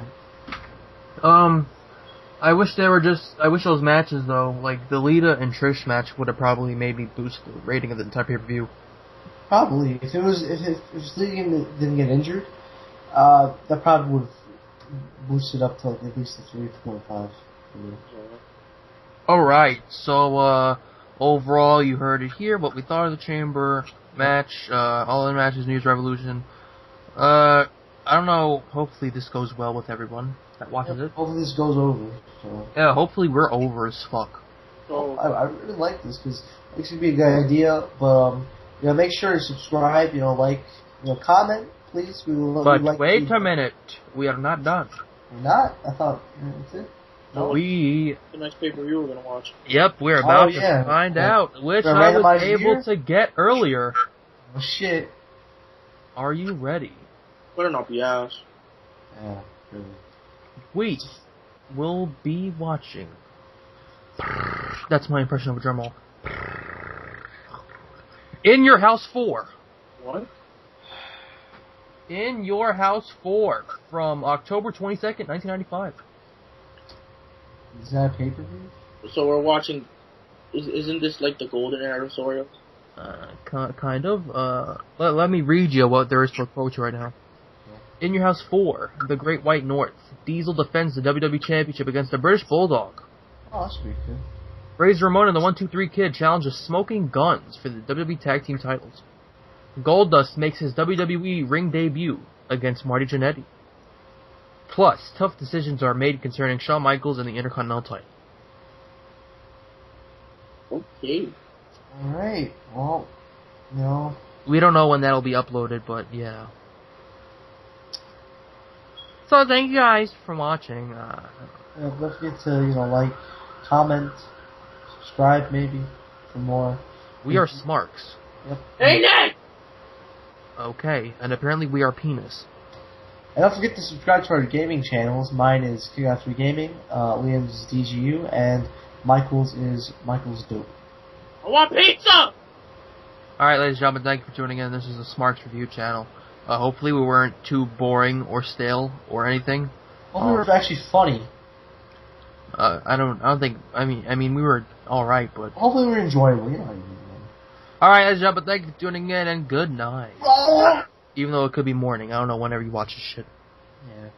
I wish those matches though, like the Lita and Trish match would have probably maybe boosted the rating of the entire pay-per-view. Probably. If Sleegan didn't get injured, that probably would have boosted up to at least a 3.5 for me. Alright, so, overall, you heard it here, what we thought of the Chamber match, all in matches, News Revolution. I don't know, hopefully this goes well with everyone that watches it. Hopefully this goes over. So. Yeah, hopefully we're over as fuck. So, I really like this, because it should be a good idea, but, make sure to subscribe, like, comment, please. But wait a minute, we are not done. We're not? I thought, that's it. No, the next pay-per-view we're gonna watch. Yep, we're about to find out, which I was able to get earlier. Oh shit. Are you ready? Better not be ass. Yeah, really. We will be watching. That's my impression of a drum roll. In Your House 4. What? In Your House 4 from October 22nd, 1995. Is that a pay-per-view? So we're watching. Isn't this like the golden era of Sorio? Kind of. Let me read you what there is to look forward to right now. In Your House 4, The Great White North. Diesel defends the WWE Championship against the British Bulldog. Oh, that's pretty good. Razor Ramon and the 1-2-3 Kid challenge the Smoking Guns for the WWE Tag Team titles. Goldust makes his WWE ring debut against Marty Jannetty. Plus, tough decisions are made concerning Shawn Michaels and the Intercontinental title. Okay. Alright, well, We don't know when that'll be uploaded, but yeah. So thank you guys for watching. Don't forget to, like, comment, subscribe maybe, for more. We are Smarks. Yep. Hey, Nick! Okay, and apparently we are Penis. And don't forget to subscribe to our gaming channels. Mine is Kick3 Gaming, Liam's is DGU, and Michael's is Michael's Dope. I want pizza! Alright, ladies and gentlemen, thank you for tuning in. This is the Smarks Review channel. Hopefully we weren't too boring or stale or anything. Hopefully we were actually funny. I don't think, I mean, we were alright, but... Hopefully we were enjoyable, how you mean. Alright, ladies and gentlemen, thank you for tuning in, and good night. Even though it could be morning, I don't know whenever you watch this shit. Yeah.